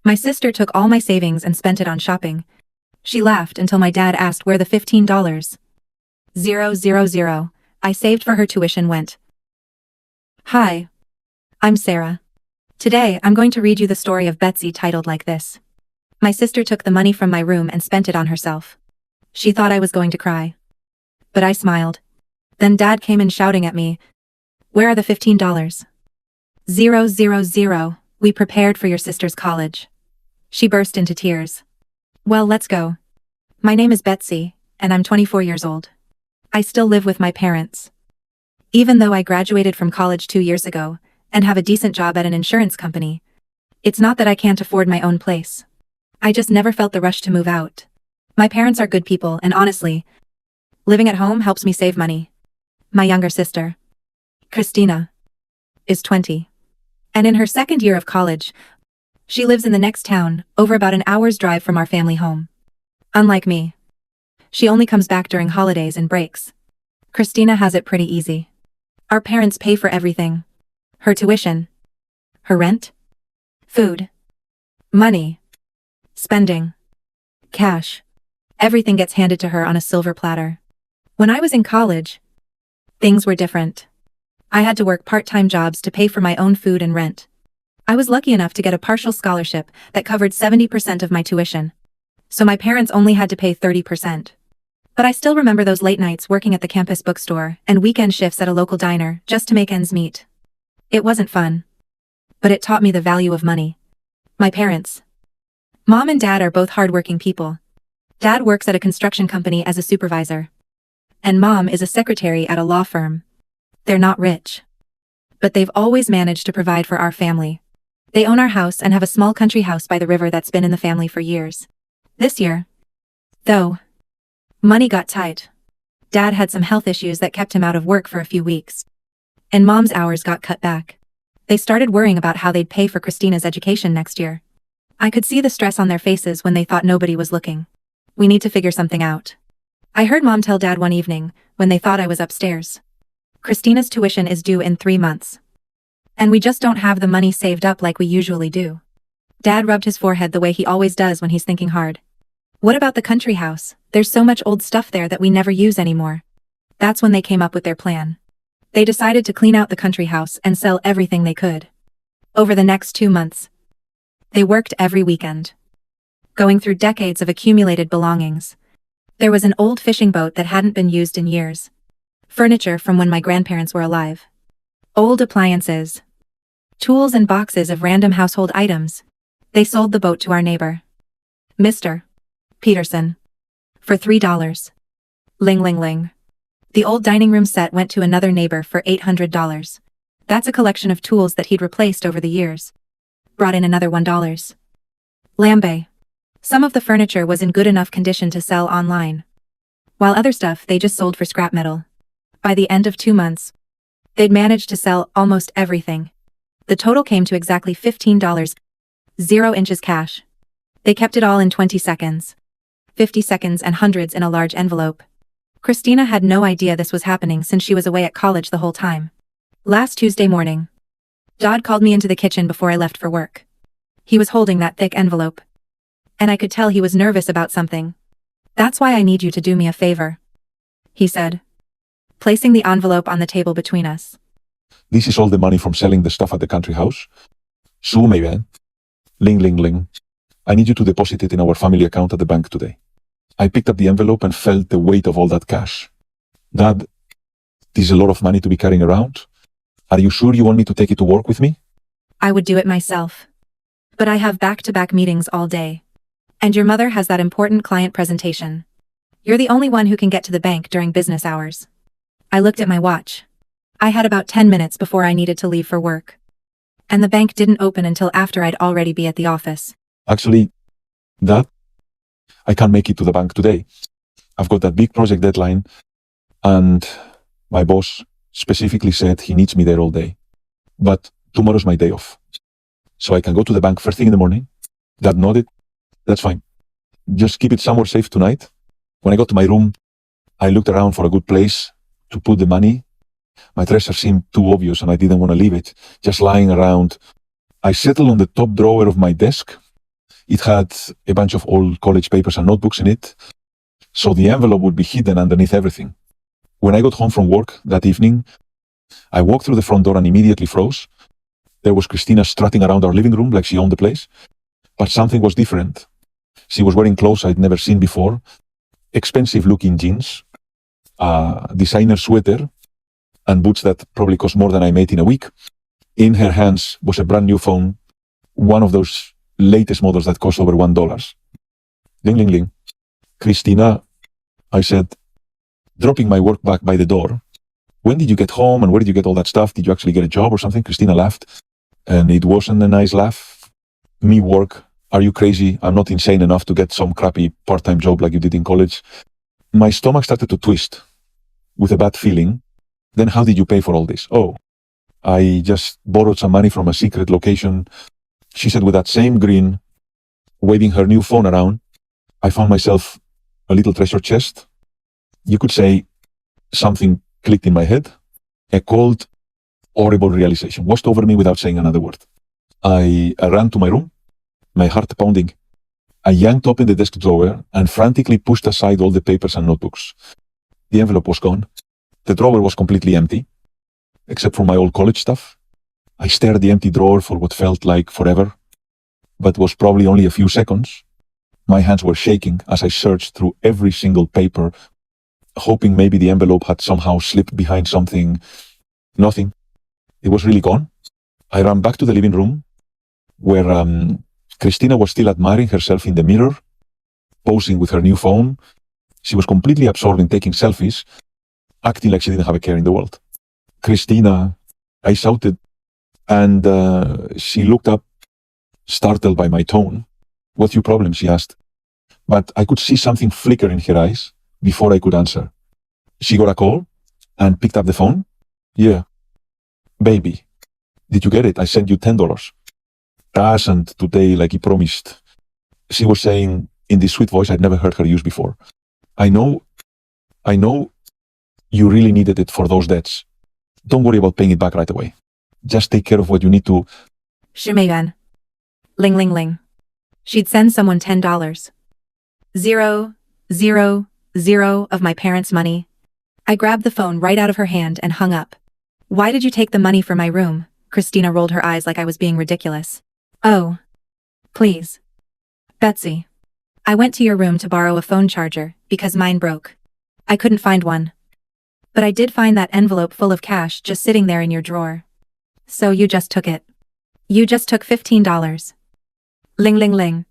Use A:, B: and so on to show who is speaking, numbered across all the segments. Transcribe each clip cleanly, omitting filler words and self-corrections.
A: My sister took all my savings and spent it on shopping. She laughed until my dad asked where the $15,000 I saved for her tuition went. Hi. I'm Sarah. Today, I'm going to read you the story of Betsy titled like this. My sister took the money from my room and spent it on herself. She thought I was going to cry. But I smiled. Then Dad came in shouting at me, "Where are the $15,000? We prepared for your sister's college." She burst into tears. Well, let's go. My name is Betsy, and I'm 24 years old. I still live with my parents. Even though I graduated from college 2 years ago, and have a decent job at an insurance company, it's not that I can't afford my own place. I just never felt the rush to move out. My parents are good people, and honestly, living at home helps me save money. My younger sister, Christina, is 20. And in her second year of college, she lives in the next town, over about an hour's drive from our family home. Unlike me, she only comes back during holidays and breaks. Christina has it pretty easy. Our parents pay for everything. Her tuition, her rent, food, money, spending, cash. Everything gets handed to her on a silver platter. When I was in college, things were different. I had to work part-time jobs to pay for my own food and rent. I was lucky enough to get a partial scholarship that covered 70% of my tuition. So my parents only had to pay 30%. But I still remember those late nights working at the campus bookstore and weekend shifts at a local diner just to make ends meet. It wasn't fun. But it taught me the value of money. My parents, Mom and Dad, are both hardworking people. Dad works at a construction company as a supervisor. And Mom is a secretary at a law firm. They're not rich. But they've always managed to provide for our family. They own our house and have a small country house by the river that's been in the family for years. This year, though, money got tight. Dad had some health issues that kept him out of work for a few weeks. And Mom's hours got cut back. They started worrying about how they'd pay for Christina's education next year. I could see the stress on their faces when they thought nobody was looking. We need to figure something out. I heard Mom tell Dad one evening, when they thought I was upstairs, Christina's tuition is due in 3 months. And we just don't have the money saved up like we usually do. Dad rubbed his forehead the way he always does when he's thinking hard. What about the country house? There's so much old stuff there that we never use anymore. That's when they came up with their plan. They decided to clean out the country house and sell everything they could. Over the next 2 months, they worked every weekend, going through decades of accumulated belongings. There was an old fishing boat that hadn't been used in years. Furniture from when my grandparents were alive. Old appliances. Tools and boxes of random household items. They sold the boat to our neighbor, Mr. Peterson, for $3. Ling ling ling. The old dining room set went to another neighbor for $800. That's a collection of tools that he'd replaced over the years. Brought in another $1. Lambe. Some of the furniture was in good enough condition to sell online, while other stuff they just sold for scrap metal. By the end of 2 months, they'd managed to sell almost everything. The total came to exactly $15, 0 inches cash. They kept it all in 20 seconds, 50 seconds and hundreds in a large envelope. Christina had no idea this was happening since she was away at college the whole time. Last Tuesday morning, Dad called me into the kitchen before I left for work. He was holding that thick envelope. And I could tell he was nervous about something. "That's why I need you to do me a favor," he said, placing the envelope on the table between us.
B: This is all the money from selling the stuff at the country house. So, maybe. Ling ling ling. I need you to deposit it in our family account at the bank today. I picked up the envelope and felt the weight of all that cash. Dad, this is a lot of money to be carrying around. Are you sure you want me to take it to work with me?
A: I would do it myself. But I have back-to-back meetings all day. And your mother has that important client presentation. You're the only one who can get to the bank during business hours. I looked at my watch. I had about 10 minutes before I needed to leave for work. And the bank didn't open until after I'd already be at the office.
B: Actually, Dad, I can't make it to the bank today. I've got that big project deadline, and my boss specifically said he needs me there all day. But tomorrow's my day off. So I can go to the bank first thing in the morning. Dad nodded. That's fine. Just keep it somewhere safe tonight. When I got to my room, I looked around for a good place to put the money. My treasure seemed too obvious and I didn't want to leave it just lying around. I settled on the top drawer of my desk It had a bunch of old college papers and notebooks in it, so the envelope would be hidden underneath everything. When I got home from work that evening, I walked through the front door and immediately froze. There was Christina strutting around our living room like she owned the place, but something was different. She was wearing clothes I'd never seen before, expensive-looking jeans, a designer sweater, and boots that probably cost more than I made in a week. In her hands was a brand new phone, one of those latest models that cost over $1. Ling, ling, ling. Christina, I said, dropping my work bag by the door. When did you get home and where did you get all that stuff? Did you actually get a job or something? Christina laughed, and it wasn't a nice laugh. Me work? Are you crazy? I'm not insane enough to get some crappy part-time job like you did in college. My stomach started to twist with a bad feeling. Then how did you pay for all this? Oh, I just borrowed some money from a secret location, she said with that same grin, waving her new phone around. I found myself a little treasure chest. You could say something clicked in my head. A cold, horrible realization washed over me without saying another word. I ran to my room, my heart pounding. I yanked open the desk drawer and frantically pushed aside all the papers and notebooks. The envelope was gone. The drawer was completely empty, except for my old college stuff. I stared at the empty drawer for what felt like forever, but was probably only a few seconds. My hands were shaking as I searched through every single paper, hoping maybe the envelope had somehow slipped behind something. Nothing. It was really gone. I ran back to the living room, where Christina was still admiring herself in the mirror, posing with her new phone. She was completely absorbed in taking selfies, acting like she didn't have a care in the world. Christina, I shouted, and she looked up, startled by my tone. What's your problem? She asked. But I could see something flicker in her eyes before I could answer. She got a call and picked up the phone. Yeah. Baby, did you get it? I sent you $10. Cash and today like he promised. She was saying in this sweet voice I'd never heard her use before. I know you really needed it for those debts. Don't worry about paying it back right away. Just take care of what you need to.
A: Shumayan. Ling ling ling. She'd send someone $10. 0, 0, 0 of my parents' money. I grabbed the phone right out of her hand and hung up. Why did you take the money from my room? Christina rolled her eyes like I was being ridiculous. Oh. Please. Betsy. I went to your room to borrow a phone charger, because mine broke. I couldn't find one. But I did find that envelope full of cash just sitting there in your drawer. So you just took it. You just took $15. Ling ling ling.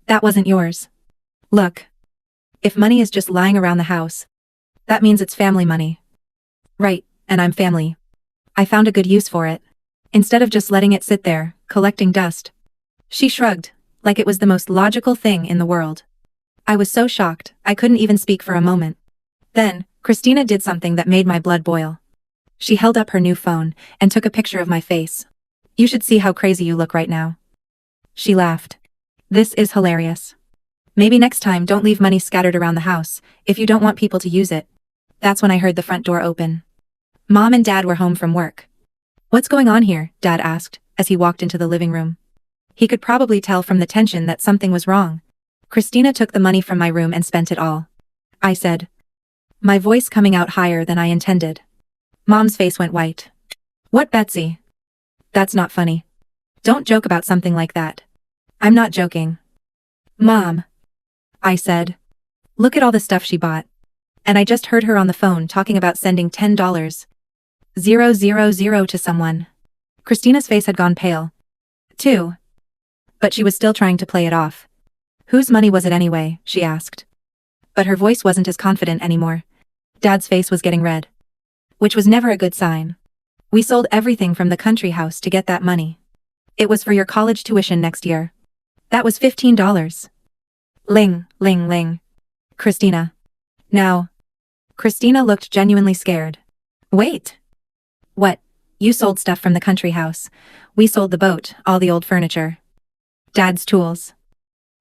A: That wasn't yours. Look. If money is just lying around the house, that means it's family money. Right, and I'm family. I found a good use for it. Instead of just letting it sit there, collecting dust. She shrugged, like it was the most logical thing in the world. I was so shocked, I couldn't even speak for a moment. Then, Christina did something that made my blood boil. She held up her new phone and took a picture of my face. You should see how crazy you look right now. She laughed. This is hilarious. Maybe next time don't leave money scattered around the house, if you don't want people to use it. That's when I heard the front door open. Mom and Dad were home from work. What's going on here? Dad asked, as he walked into the living room. He could probably tell from the tension that something was wrong. Christina took the money from my room and spent it all. I said. My voice coming out higher than I intended. Mom's face went white. What, Betsy? That's not funny. Don't joke about something like that. I'm not joking. Mom. I said. Look at all the stuff she bought. And I just heard her on the phone talking about sending $10. 000 to someone. Christina's face had gone pale. Too. But she was still trying to play it off. Whose money was it anyway? She asked. But her voice wasn't as confident anymore. Dad's face was getting red. Which was never a good sign. We sold everything from the country house to get that money. It was for your college tuition next year. That was $15. Ling, ling, ling. Christina. Now. Christina looked genuinely scared. Wait. What? You sold stuff from the country house. We sold the boat, all the old furniture. Dad's tools.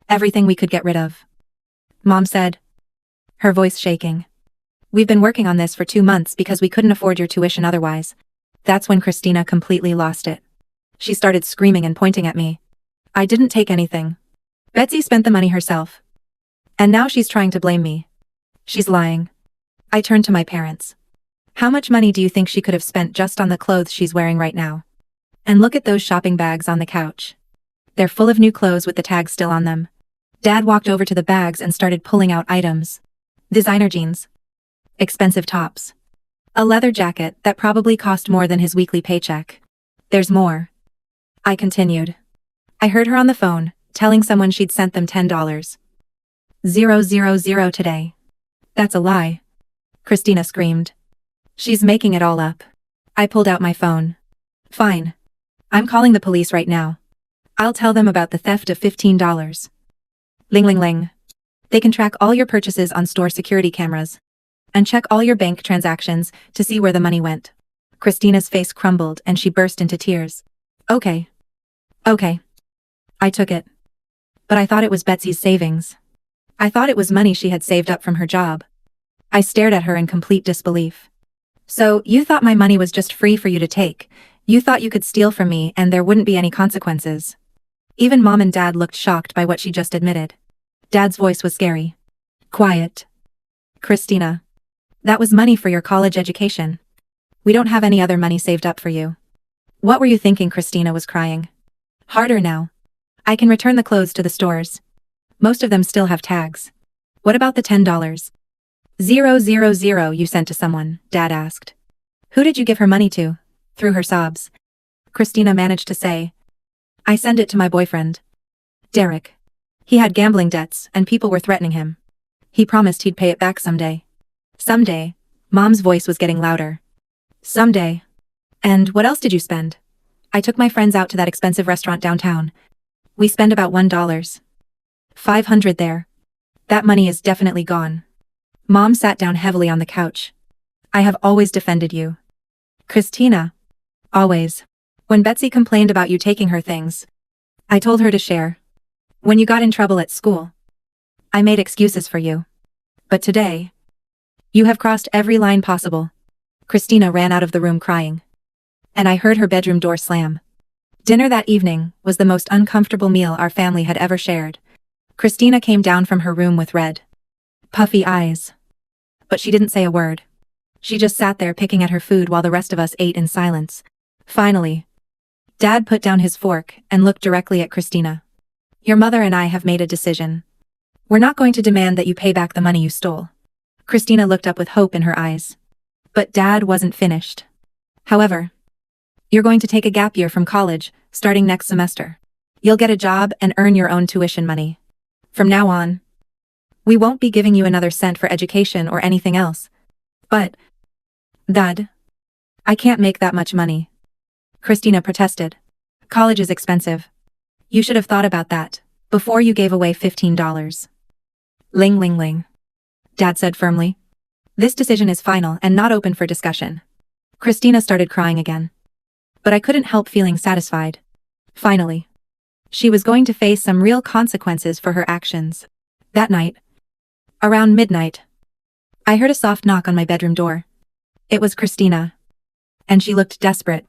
A: Everything we could get rid of. Mom said. Her voice shaking. We've been working on this for 2 months because we couldn't afford your tuition otherwise. That's when Christina completely lost it. She started screaming and pointing at me. I didn't take anything. Betsy spent the money herself. And now she's trying to blame me. She's lying. I turned to my parents. How much money do you think she could have spent just on the clothes she's wearing right now? And look at those shopping bags on the couch. They're full of new clothes with the tags still on them. Dad walked over to the bags and started pulling out items. Designer jeans. Expensive tops. A leather jacket that probably cost more than his weekly paycheck. There's more. I continued. I heard her on the phone, telling someone she'd sent them $10. 000 today. That's a lie. Christina screamed. She's making it all up. I pulled out my phone. Fine. I'm calling the police right now. I'll tell them about the theft of $15. Ling ling ling. They can track all your purchases on store security cameras. And check all your bank transactions to see where the money went. Christina's face crumbled and she burst into tears. Okay. Okay. I took it. But I thought it was Betsy's savings. I thought it was money she had saved up from her job. I stared at her in complete disbelief. So, you thought my money was just free for you to take. You thought you could steal from me and there wouldn't be any consequences. Even Mom and Dad looked shocked by what she just admitted. Dad's voice was scary. Quiet. Christina. That was money for your college education. We don't have any other money saved up for you. What were you thinking? Christina was crying. Harder now. I can return the clothes to the stores. Most of them still have tags. What about the $10? 000 you sent to someone, Dad asked. Who did you give her money to? Through her sobs. Christina managed to say. I sent it to my boyfriend. Derek. He had gambling debts and people were threatening him. He promised he'd pay it back someday. Someday. Mom's voice was getting louder. Someday. And what else did you spend? I took my friends out to that expensive restaurant downtown. We spent about $1. 500 there. That money is definitely gone. Mom sat down heavily on the couch. I have always defended you. Christina. Always. When Betsy complained about you taking her things, I told her to share. When you got in trouble at school, I made excuses for you. But today, you have crossed every line possible. Christina ran out of the room crying. And I heard her bedroom door slam. Dinner that evening was the most uncomfortable meal our family had ever shared. Christina came down from her room with red, puffy eyes. But she didn't say a word. She just sat there picking at her food while the rest of us ate in silence. Finally, Dad put down his fork and looked directly at Christina. Your mother and I have made a decision. We're not going to demand that you pay back the money you stole. Christina looked up with hope in her eyes. But Dad wasn't finished. However, you're going to take a gap year from college, starting next semester. You'll get a job and earn your own tuition money. From now on, we won't be giving you another cent for education or anything else. But, Dad, I can't make that much money. Christina protested. College is expensive. You should have thought about that before you gave away $15. Ling ling ling. Dad said firmly. This decision is final and not open for discussion. Christina started crying again. But I couldn't help feeling satisfied. Finally. She was going to face some real consequences for her actions. That night, around midnight, I heard a soft knock on my bedroom door. It was Christina. And she looked desperate.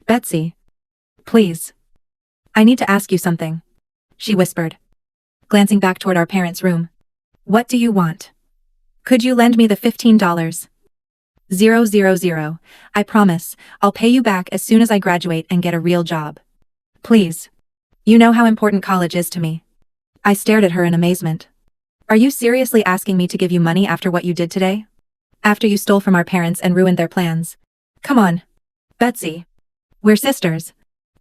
A: Betsy. Please. I need to ask you something. She whispered, glancing back toward our parents' room. What do you want? Could you lend me the $15? 000. I promise, I'll pay you back as soon as I graduate and get a real job. Please. You know how important college is to me. I stared at her in amazement. Are you seriously asking me to give you money after what you did today? After you stole from our parents and ruined their plans? Come on. Betsy. We're sisters.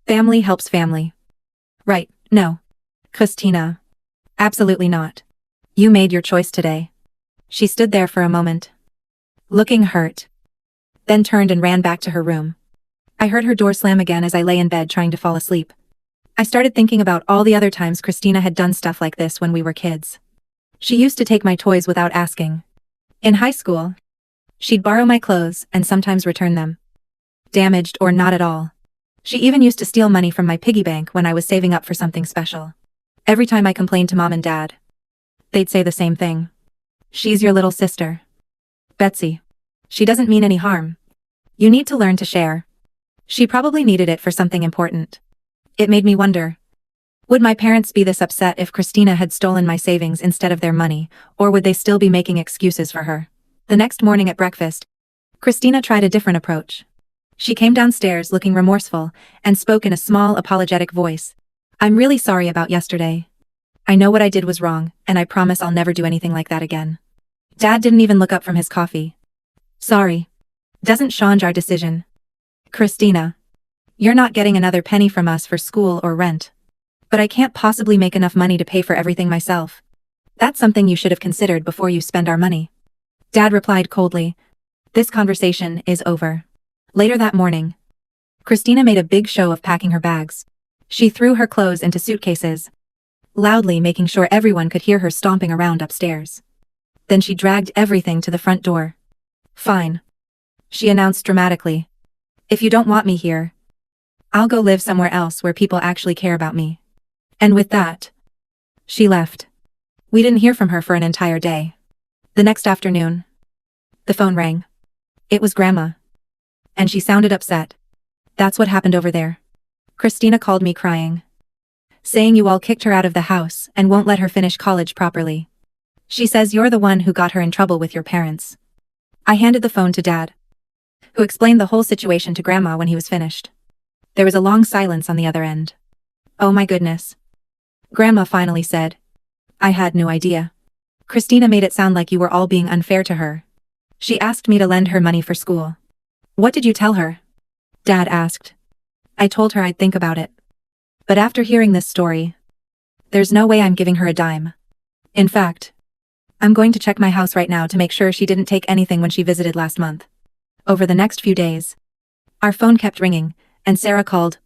A: Family helps family. Right, no. Christina. Absolutely not. You made your choice today. She stood there for a moment, looking hurt, then turned and ran back to her room. I heard her door slam again as I lay in bed trying to fall asleep. I started thinking about all the other times Christina had done stuff like this when we were kids. She used to take my toys without asking. In high school, she'd borrow my clothes and sometimes return them, damaged or not at all. She even used to steal money from my piggy bank when I was saving up for something special. Every time I complained to Mom and Dad, they'd say the same thing. She's your little sister. Betsy. She doesn't mean any harm. You need to learn to share. She probably needed it for something important. It made me wonder, Would my parents be this upset if Christina had stolen my savings instead of their money, or would they still be making excuses for her? The next morning at breakfast, Christina tried a different approach. She came downstairs looking remorseful and spoke in a small, apologetic voice. I'm really sorry about yesterday. I know what I did was wrong, and I promise I'll never do anything like that again. Dad didn't even look up from his coffee. Sorry. Doesn't change our decision. Christina. You're not getting another penny from us for school or rent. But I can't possibly make enough money to pay for everything myself. That's something you should have considered before you spend our money. Dad replied coldly. This conversation is over. Later that morning, Christina made a big show of packing her bags. She threw her clothes into suitcases, loudly making sure everyone could hear her stomping around upstairs. Then she dragged everything to the front door. Fine, she announced dramatically. If you don't want me here, I'll go live somewhere else where people actually care about me. And with that, she left. We didn't hear from her for an entire day. The next afternoon, the phone rang. It was Grandma. And she sounded upset. That's what happened over there. Christina called me crying, saying you all kicked her out of the house and won't let her finish college properly. She says you're the one who got her in trouble with your parents. I handed the phone to Dad, who explained the whole situation to Grandma when he was finished. There was a long silence on the other end. Oh my goodness. Grandma finally said. I had no idea. Christina made it sound like you were all being unfair to her. She asked me to lend her money for school. What did you tell her? Dad asked. I told her I'd think about it. But after hearing this story, there's no way I'm giving her a dime. In fact, I'm going to check my house right now to make sure she didn't take anything when she visited last month. Over the next few days, our phone kept ringing, and Sarah called,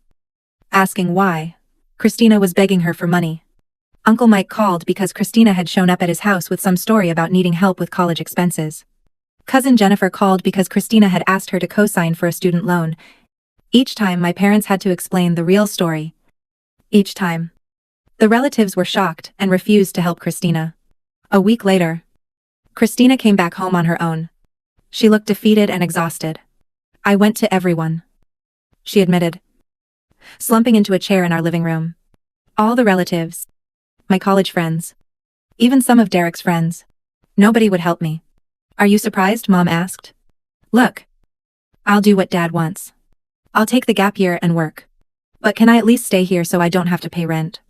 A: asking why. Christina was begging her for money. Uncle Mike called because Christina had shown up at his house with some story about needing help with college expenses. Cousin Jennifer called because Christina had asked her to co-sign for a student loan. Each time my parents had to explain the real story. Each time. The relatives were shocked and refused to help Christina. A week later, Christina came back home on her own. She looked defeated and exhausted. I went to everyone, she admitted, slumping into a chair in our living room. All the relatives, my college friends, even some of Derek's friends. Nobody would help me. Are you surprised? Mom asked. Look, I'll do what Dad wants. I'll take the gap year and work. But can I at least stay here so I don't have to pay rent?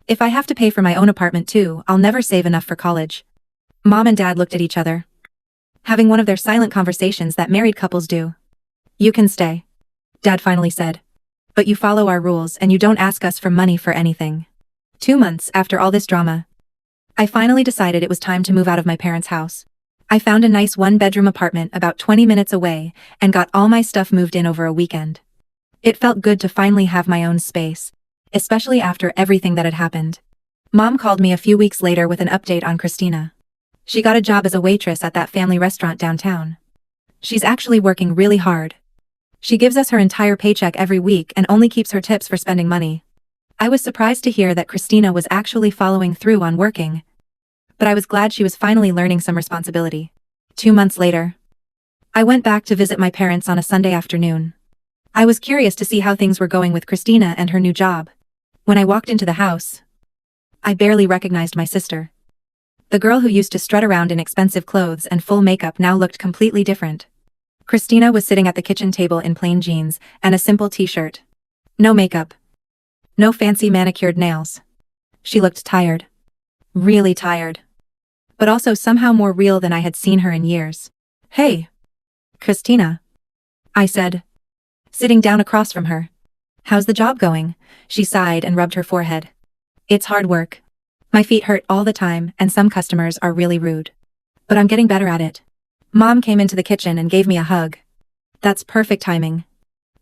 A: If I have to pay for my own apartment too, I'll never save enough for college. Mom and Dad looked at each other, having one of their silent conversations that married couples do. You can stay, Dad finally said. But you follow our rules and you don't ask us for money for anything. 2 months after all this drama, I finally decided it was time to move out of my parents' house. I found a nice 1-bedroom apartment about 20 minutes away and got all my stuff moved in over a weekend. It felt good to finally have my own space, especially after everything that had happened. Mom called me a few weeks later with an update on Christina. She got a job as a waitress at that family restaurant downtown. She's actually working really hard. She gives us her entire paycheck every week and only keeps her tips for spending money. I was surprised to hear that Christina was actually following through on working, but I was glad she was finally learning some responsibility. 2 months later, I went back to visit my parents on a Sunday afternoon. I was curious to see how things were going with Christina and her new job. When I walked into the house, I barely recognized my sister. The girl who used to strut around in expensive clothes and full makeup now looked completely different. Christina was sitting at the kitchen table in plain jeans and a simple t-shirt. No makeup. No fancy manicured nails. She looked tired. Really tired. But also somehow more real than I had seen her in years. Hey, Christina, I said, sitting down across from her. How's the job going? She sighed and rubbed her forehead. It's hard work. My feet hurt all the time and some customers are really rude. But I'm getting better at it. Mom came into the kitchen and gave me a hug. That's perfect timing.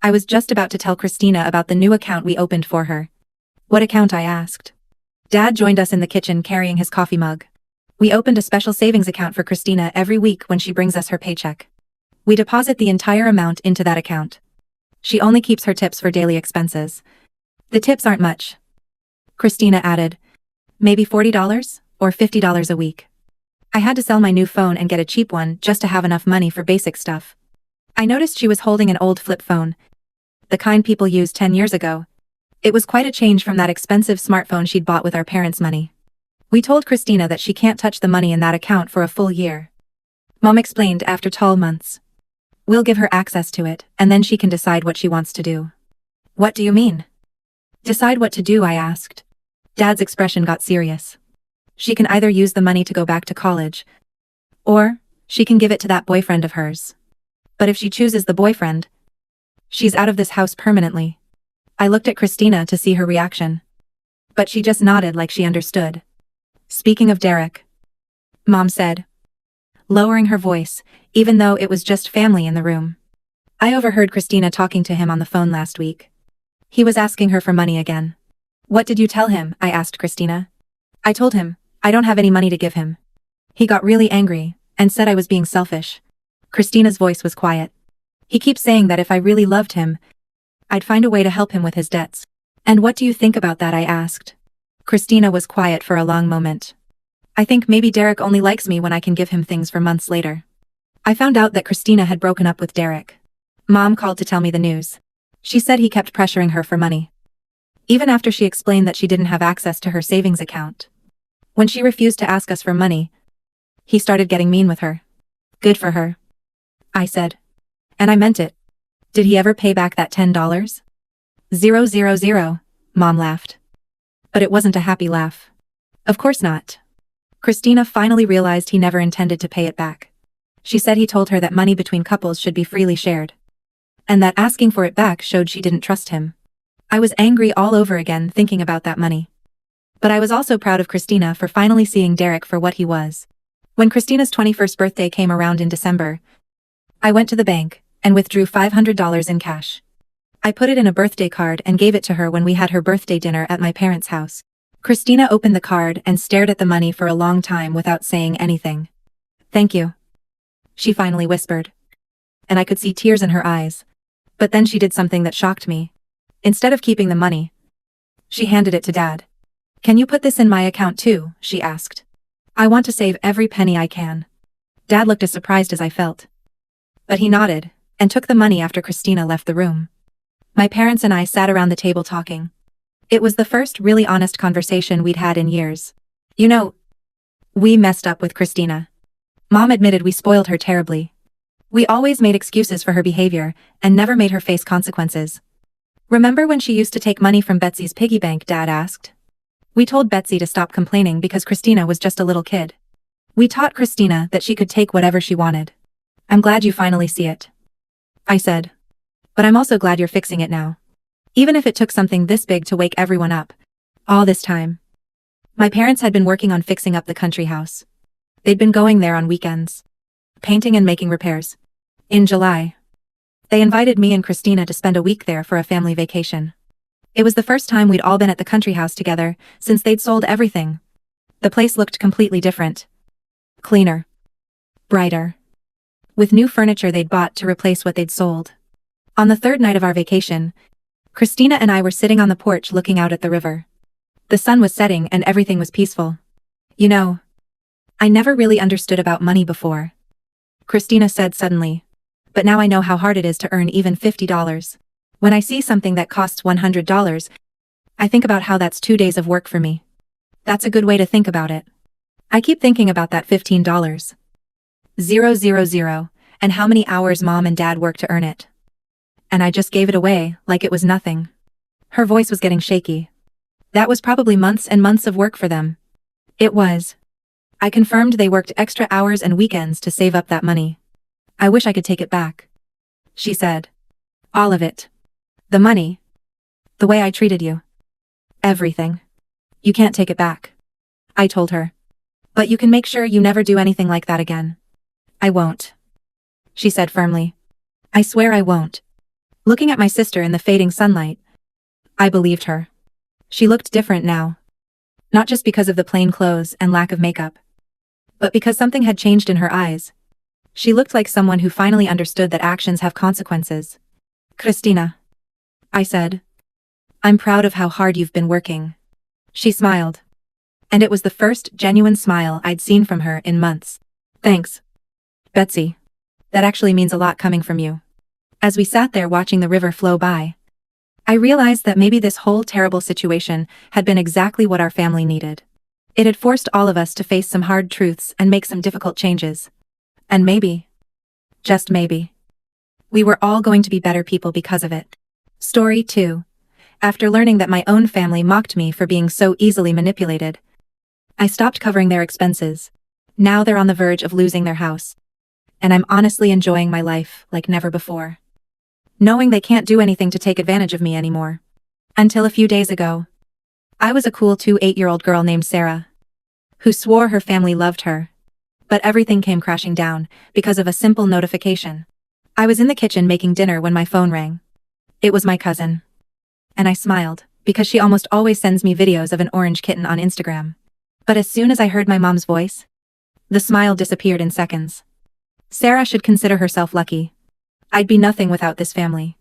A: I was just about to tell Christina about the new account we opened for her. What account? I asked. Dad joined us in the kitchen carrying his coffee mug. We opened a special savings account for Christina every week when she brings us her paycheck. We deposit the entire amount into that account. She only keeps her tips for daily expenses. The tips aren't much, Christina added. Maybe $40 or $50 a week. I had to sell my new phone and get a cheap one just to have enough money for basic stuff. I noticed she was holding an old flip phone, the kind people used 10 years ago. It was quite a change from that expensive smartphone she'd bought with our parents' money. We told Christina that she can't touch the money in that account for a full year. Mom explained after 12 months. We'll give her access to it, and then she can decide what she wants to do. What do you mean? Decide what to do, I asked. Dad's expression got serious. She can either use the money to go back to college, or she can give it to that boyfriend of hers. But if she chooses the boyfriend, she's out of this house permanently. I looked at Christina to see her reaction. But she just nodded like she understood. Speaking of Derek, Mom said, lowering her voice, even though it was just family in the room. I overheard Christina talking to him on the phone last week. He was asking her for money again. What did you tell him? I asked Christina. I told him, I don't have any money to give him. He got really angry, and said I was being selfish. Christina's voice was quiet. He keeps saying that if I really loved him, I'd find a way to help him with his debts. And what do you think about that? I asked. Christina was quiet for a long moment. I think maybe Derek only likes me when I can give him things for months later. I found out that Christina had broken up with Derek. Mom called to tell me the news. She said he kept pressuring her for money, even after she explained that she didn't have access to her savings account. When she refused to ask us for money, he started getting mean with her. Good for her, I said. And I meant it. Did he ever pay back that $10? 000, Mom laughed. But it wasn't a happy laugh. Of course not. Christina finally realized he never intended to pay it back. She said he told her that money between couples should be freely shared, and that asking for it back showed she didn't trust him. I was angry all over again thinking about that money. But I was also proud of Christina for finally seeing Derek for what he was. When Christina's 21st birthday came around in December, I went to the bank and withdrew $500 in cash. I put it in a birthday card and gave it to her when we had her birthday dinner at my parents' house. Christina opened the card and stared at the money for a long time without saying anything. Thank you, she finally whispered. And I could see tears in her eyes. But then she did something that shocked me. Instead of keeping the money, she handed it to Dad. Can you put this in my account too? She asked. I want to save every penny I can. Dad looked as surprised as I felt. But he nodded, and took the money after Christina left the room. My parents and I sat around the table talking. It was the first really honest conversation we'd had in years. You know, we messed up with Christina. Mom admitted we spoiled her terribly. We always made excuses for her behavior, and never made her face consequences. Remember when she used to take money from Betsy's piggy bank? Dad asked. We told Betsy to stop complaining because Christina was just a little kid. We taught Christina that she could take whatever she wanted. I'm glad you finally see it, I said. But I'm also glad you're fixing it now. Even if it took something this big to wake everyone up. All this time. My parents had been working on fixing up the country house. They'd been going there on weekends, painting and making repairs. In July, they invited me and Christina to spend a week there for a family vacation. It was the first time we'd all been at the country house together since they'd sold everything. The place looked completely different. Cleaner. Brighter. With new furniture they'd bought to replace what they'd sold. On the third night of our vacation, Christina and I were sitting on the porch looking out at the river. The sun was setting and everything was peaceful. You know, I never really understood about money before, Christina said suddenly. But now I know how hard it is to earn even $50. When I see something that costs $100, I think about how that's 2 days of work for me. That's a good way to think about it. I keep thinking about that $15. 000, and how many hours Mom and Dad worked to earn it. And I just gave it away, like it was nothing. Her voice was getting shaky. That was probably months and months of work for them. It was. I confirmed they worked extra hours and weekends to save up that money. I wish I could take it back, she said. All of it. The money. The way I treated you. Everything. You can't take it back, I told her. But you can make sure you never do anything like that again. I won't, she said firmly. I swear I won't. Looking at my sister in the fading sunlight, I believed her. She looked different now. Not just because of the plain clothes and lack of makeup, but because something had changed in her eyes. She looked like someone who finally understood that actions have consequences. Christina, I said. I'm proud of how hard you've been working. She smiled. And it was the first genuine smile I'd seen from her in months. Thanks, Betsy. That actually means a lot coming from you. As we sat there watching the river flow by, I realized that maybe this whole terrible situation had been exactly what our family needed. It had forced all of us to face some hard truths and make some difficult changes. And maybe, just maybe, we were all going to be better people because of it. Story 2. After learning that my own family mocked me for being so easily manipulated, I stopped covering their expenses. Now they're on the verge of losing their house. And I'm honestly enjoying my life like never before. Knowing they can't do anything to take advantage of me anymore. Until a few days ago, I was a cool 8-year-old girl named Sarah, who swore her family loved her. But everything came crashing down because of a simple notification. I was in the kitchen making dinner when my phone rang. It was my cousin. And I smiled, because she almost always sends me videos of an orange kitten on Instagram. But as soon as I heard my mom's voice, the smile disappeared in seconds. Sarah should consider herself lucky. I'd be nothing without this family.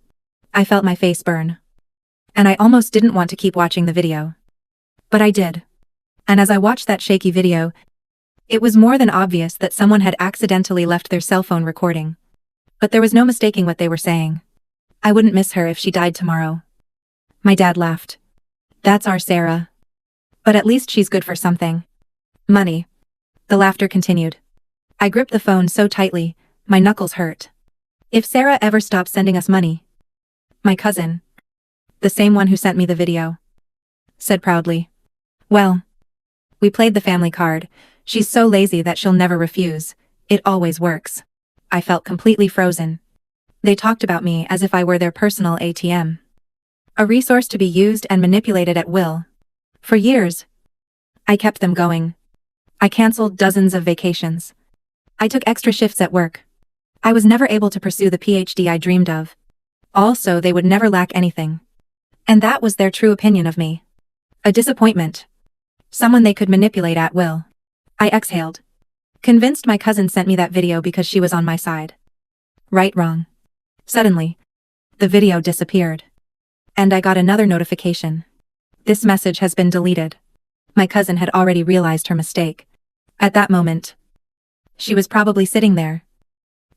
A: I felt my face burn. And I almost didn't want to keep watching the video. But I did. And as I watched that shaky video, it was more than obvious that someone had accidentally left their cell phone recording. But there was no mistaking what they were saying. I wouldn't miss her if she died tomorrow. My dad laughed. That's our Sarah. But at least she's good for something. Money. The laughter continued. I gripped the phone so tightly, my knuckles hurt. If Sarah ever stopped sending us money. My cousin, the same one who sent me the video, said proudly. Well, we played the family card. She's so lazy that she'll never refuse. It always works. I felt completely frozen. They talked about me as if I were their personal ATM. A resource to be used and manipulated at will. For years, I kept them going. I canceled dozens of vacations. I took extra shifts at work. I was never able to pursue the PhD I dreamed of. Also, they would never lack anything. And that was their true opinion of me. A disappointment. Someone they could manipulate at will. I exhaled. Convinced my cousin sent me that video because she was on my side. Right, wrong. Suddenly, the video disappeared. And I got another notification. This message has been deleted. My cousin had already realized her mistake. At that moment, she was probably sitting there,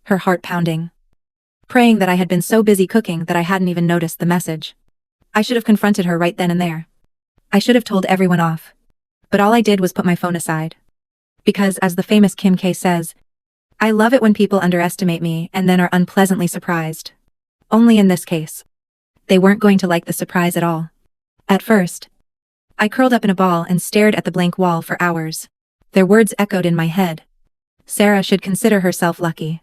A: her heart pounding, praying that I had been so busy cooking that I hadn't even noticed the message. I should have confronted her right then and there. I should have told everyone off. But all I did was put my phone aside. Because, as the famous Kim K says, I love it when people underestimate me and then are unpleasantly surprised. Only in this case. They weren't going to like the surprise at all. At first, I curled up in a ball and stared at the blank wall for hours. Their words echoed in my head. Sarah should consider herself lucky.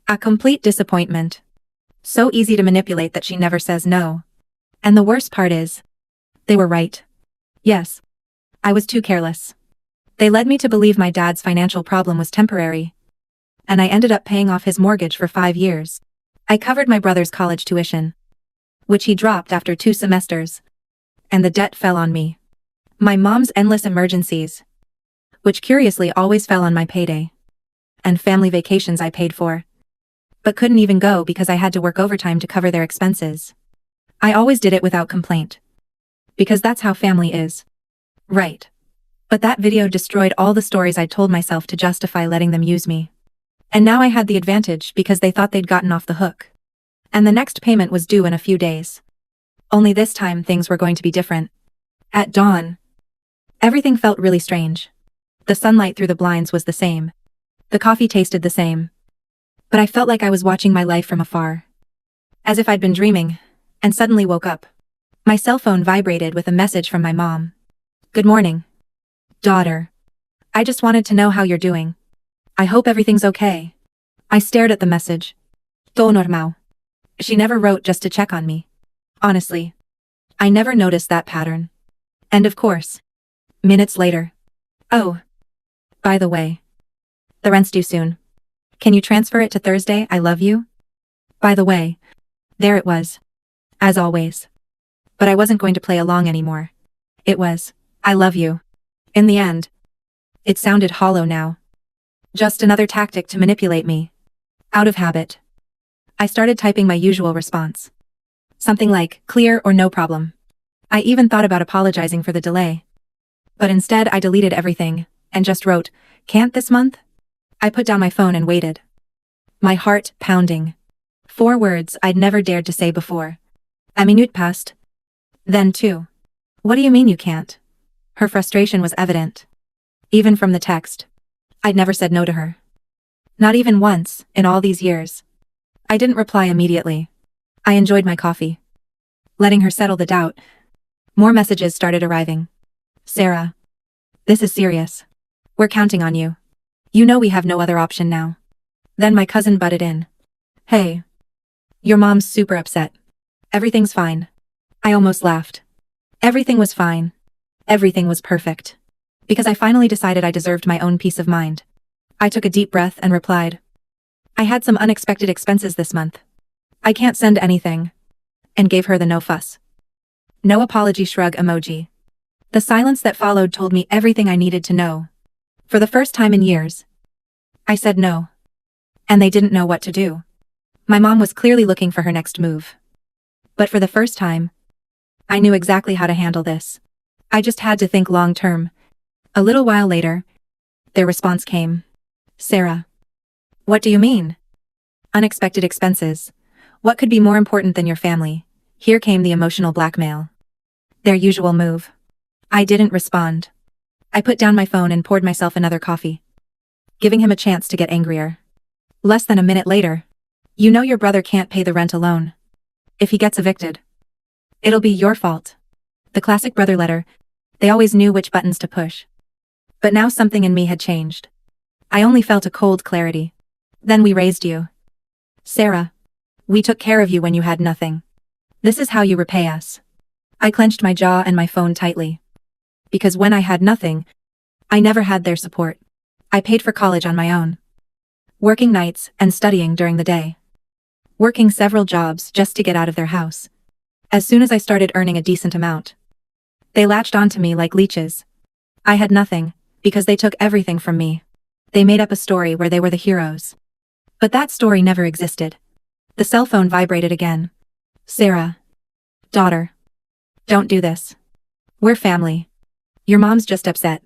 A: A complete disappointment. So easy to manipulate that she never says no. And the worst part is, they were right. Yes. I was too careless. They led me to believe my dad's financial problem was temporary. And I ended up paying off his mortgage for 5 years. I covered my brother's college tuition, which he dropped after 2 semesters. And the debt fell on me. My mom's endless emergencies, which curiously always fell on my payday. And family vacations I paid for, but couldn't even go because I had to work overtime to cover their expenses. I always did it without complaint. Because that's how family is. Right. But that video destroyed all the stories I'd told myself to justify letting them use me. And now I had the advantage because they thought they'd gotten off the hook. And the next payment was due in a few days. Only this time things were going to be different. At dawn, everything felt really strange. The sunlight through the blinds was the same. The coffee tasted the same. But I felt like I was watching my life from afar. As if I'd been dreaming, and suddenly woke up. My cell phone vibrated with a message from my mom. Good morning, daughter. I just wanted to know how you're doing. I hope everything's okay. I stared at the message. Todo normal. She never wrote just to check on me. Honestly, I never noticed that pattern. And of course, minutes later. Oh, by the way, the rent's due soon. Can you transfer it to Thursday? I love you. By the way, there it was. As always. But I wasn't going to play along anymore. It was, I love you. In the end, it sounded hollow now. Just another tactic to manipulate me. Out of habit. I started typing my usual response. Something like, clear or no problem. I even thought about apologizing for the delay. But instead I deleted everything, and just wrote, can't this month? I put down my phone and waited. My heart pounding. 4 words I'd never dared to say before. A minute passed, Then too. What do you mean you can't? Her frustration was evident. Even from the text. I'd never said no to her. Not even once, in all these years. I didn't reply immediately. I enjoyed my coffee. Letting her settle the doubt. More messages started arriving. Sarah. This is serious. We're counting on you. You know we have no other option now. Then my cousin butted in. Hey. Your mom's super upset. Everything's fine. I almost laughed. Everything was fine. Everything was perfect. Because I finally decided I deserved my own peace of mind. I took a deep breath and replied. I had some unexpected expenses this month. I can't send anything. And gave her the no fuss. No apology shrug emoji. The silence that followed told me everything I needed to know. For the first time in years. I said no. And they didn't know what to do. My mom was clearly looking for her next move. But for the first time, I knew exactly how to handle this. I just had to think long term. A little while later, their response came. Sarah. What do you mean? Unexpected expenses. What could be more important than your family? Here came the emotional blackmail. Their usual move. I didn't respond. I put down my phone and poured myself another coffee. Giving him a chance to get angrier. Less than a minute later. You know your brother can't pay the rent alone. If he gets evicted, it'll be your fault. The classic brother letter. They always knew which buttons to push. But now something in me had changed. I only felt a cold clarity. Then we raised you. Sarah. We took care of you when you had nothing. This is how you repay us. I clenched my jaw and my phone tightly. Because when I had nothing, I never had their support. I paid for college on my own. Working nights and studying during the day. Working several jobs just to get out of their house. As soon as I started earning a decent amount, they latched onto me like leeches. I had nothing, because they took everything from me. They made up a story where they were the heroes. But that story never existed. The cell phone vibrated again. Sarah. Daughter. Don't do this. We're family. Your mom's just upset.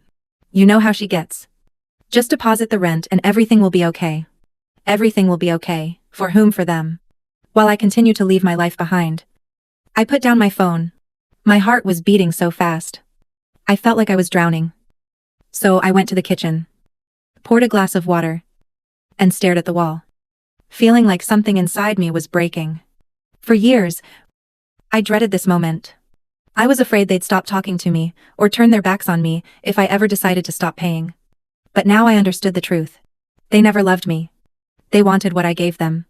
A: You know how she gets. Just deposit the rent and everything will be okay. Everything will be okay, for whom for them. While I continue to leave my life behind. I put down my phone. My heart was beating so fast. I felt like I was drowning. So I went to the kitchen. Poured a glass of water. And stared at the wall. Feeling like something inside me was breaking. For years, I dreaded this moment. I was afraid they'd stop talking to me, or turn their backs on me, if I ever decided to stop paying. But now I understood the truth. They never loved me. They wanted what I gave them.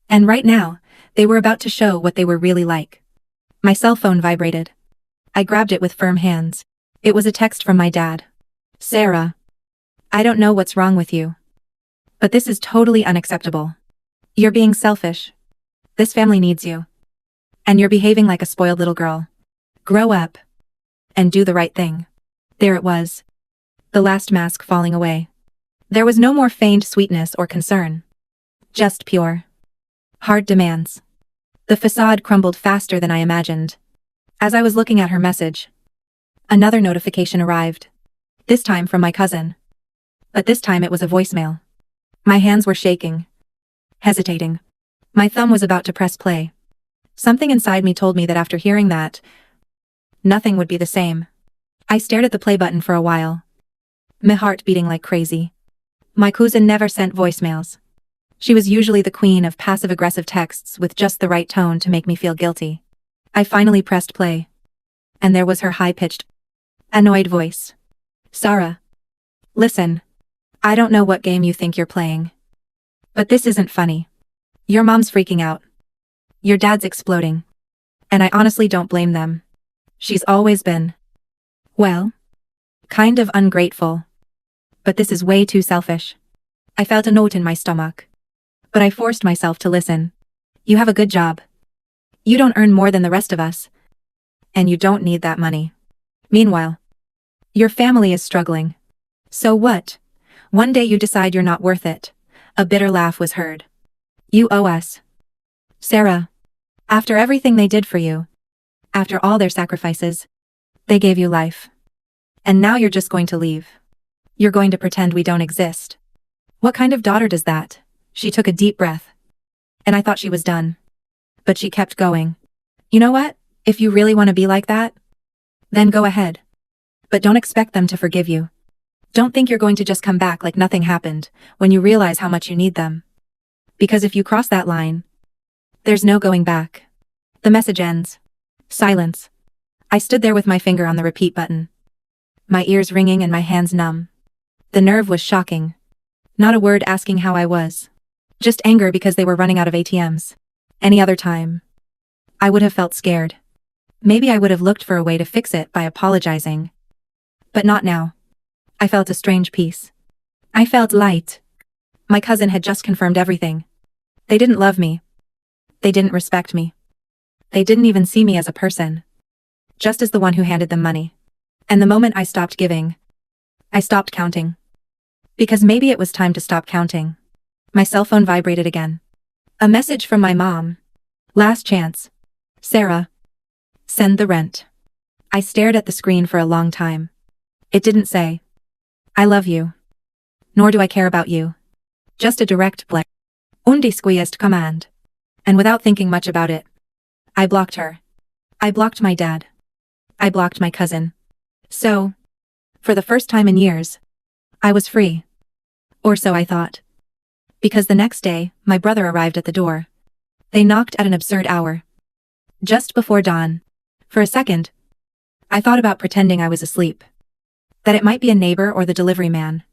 A: And right now, they were about to show what they were really like. My cell phone vibrated. I grabbed it with firm hands. It was a text from my dad. Sarah. I don't know what's wrong with you. But this is totally unacceptable. You're being selfish. This family needs you. And you're behaving like a spoiled little girl. Grow up. And do the right thing. There it was. The last mask falling away. There was no more feigned sweetness or concern. Just pure. Hard demands. The facade crumbled faster than I imagined. As I was looking at her message, another notification arrived. This time from my cousin. But this time it was a voicemail. My hands were shaking. Hesitating. My thumb was about to press play. Something inside me told me that after hearing that, nothing would be the same. I stared at the play button for a while. My heart beating like crazy. My cousin never sent voicemails. She was usually the queen of passive-aggressive texts with just the right tone to make me feel guilty. I finally pressed play. And there was her high-pitched, annoyed voice. Sarah. Listen. I don't know what game you think you're playing. But this isn't funny. Your mom's freaking out. Your dad's exploding. And I honestly don't blame them. She's always been, well, kind of ungrateful. But this is way too selfish. I felt a note in my stomach. But I forced myself to listen. You have a good job. You don't earn more than the rest of us. And you don't need that money. Meanwhile, your family is struggling. So what? One day you decide you're not worth it. A bitter laugh was heard. You owe us. Sarah. After everything they did for you. After all their sacrifices. They gave you life. And now you're just going to leave. You're going to pretend we don't exist. What kind of daughter does that? She took a deep breath. And I thought she was done. But she kept going. You know what? If you really want to be like that, then go ahead. But don't expect them to forgive you. Don't think you're going to just come back like nothing happened when you realize how much you need them. Because if you cross that line, there's no going back. The message ends. Silence. I stood there with my finger on the repeat button. My ears ringing and my hands numb. The nerve was shocking. Not a word asking how I was. Just anger because they were running out of ATMs. Any other time, I would have felt scared. Maybe I would have looked for a way to fix it by apologizing. But not now. I felt a strange peace. I felt light. My cousin had just confirmed everything. They didn't love me. They didn't respect me. They didn't even see me as a person. Just as the one who handed them money. And the moment I stopped giving, I stopped counting. Because maybe it was time to stop counting. My cell phone vibrated again. A message from my mom. Last chance. Sarah. Send the rent. I stared at the screen for a long time. It didn't say, I love you. Nor do I care about you. Just a direct blare. Undisguised command. And without thinking much about it, I blocked her. I blocked my dad. I blocked my cousin. So, for the first time in years, I was free. Or so I thought. Because the next day, my brother arrived at the door. They knocked at an absurd hour. Just before dawn. For a second, I thought about pretending I was asleep. That it might be a neighbor or the delivery man.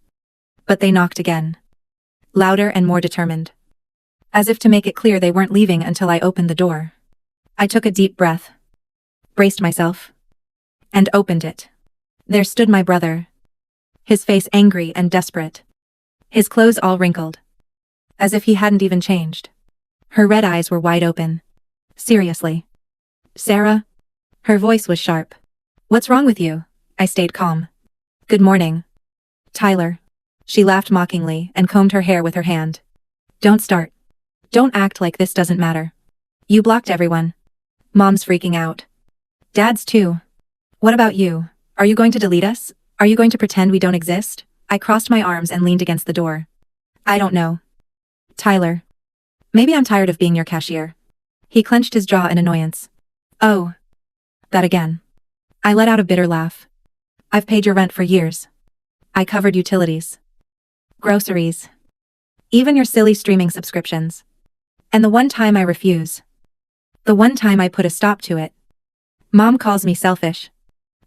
A: But they knocked again. Louder and more determined. As if to make it clear they weren't leaving until I opened the door. I took a deep breath. Braced myself. And opened it. There stood my brother. His face angry and desperate. His clothes all wrinkled. As if he hadn't even changed. Her red eyes were wide open. Seriously. Sarah? Her voice was sharp. What's wrong with you? I stayed calm. Good morning. Tyler. She laughed mockingly and combed her hair with her hand. Don't start. Don't act like this doesn't matter. You blocked everyone. Mom's freaking out. Dad's too. What about you? Are you going to delete us? Are you going to pretend we don't exist? I crossed my arms and leaned against the door. I don't know. Tyler. Maybe I'm tired of being your cashier. He clenched his jaw in annoyance. Oh. That again. I let out a bitter laugh. I've paid your rent for years. I covered utilities. Groceries. Even your silly streaming subscriptions. And the one time I refuse. The one time I put a stop to it. Mom calls me selfish.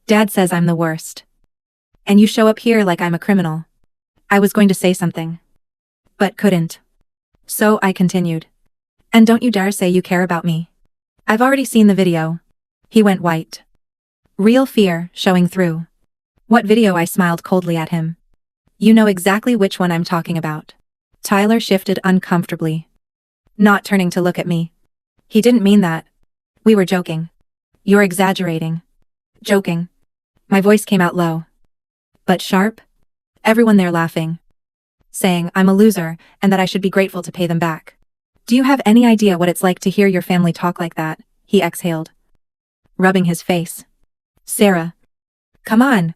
A: Dad says I'm the worst. And you show up here like I'm a criminal. I was going to say something. But couldn't. So I continued. And don't you dare say you care about me. I've already seen the video. He went white. Real fear showing through. What video? I smiled coldly at him. You know exactly which one I'm talking about. Tyler shifted uncomfortably. Not turning to look at me. He didn't mean that. We were joking. You're exaggerating. Joking. My voice came out low. But sharp. Everyone there laughing. Saying I'm a loser and that I should be grateful to pay them back. Do you have any idea what it's like to hear your family talk like that? He exhaled. Rubbing his face. Sarah. Come on.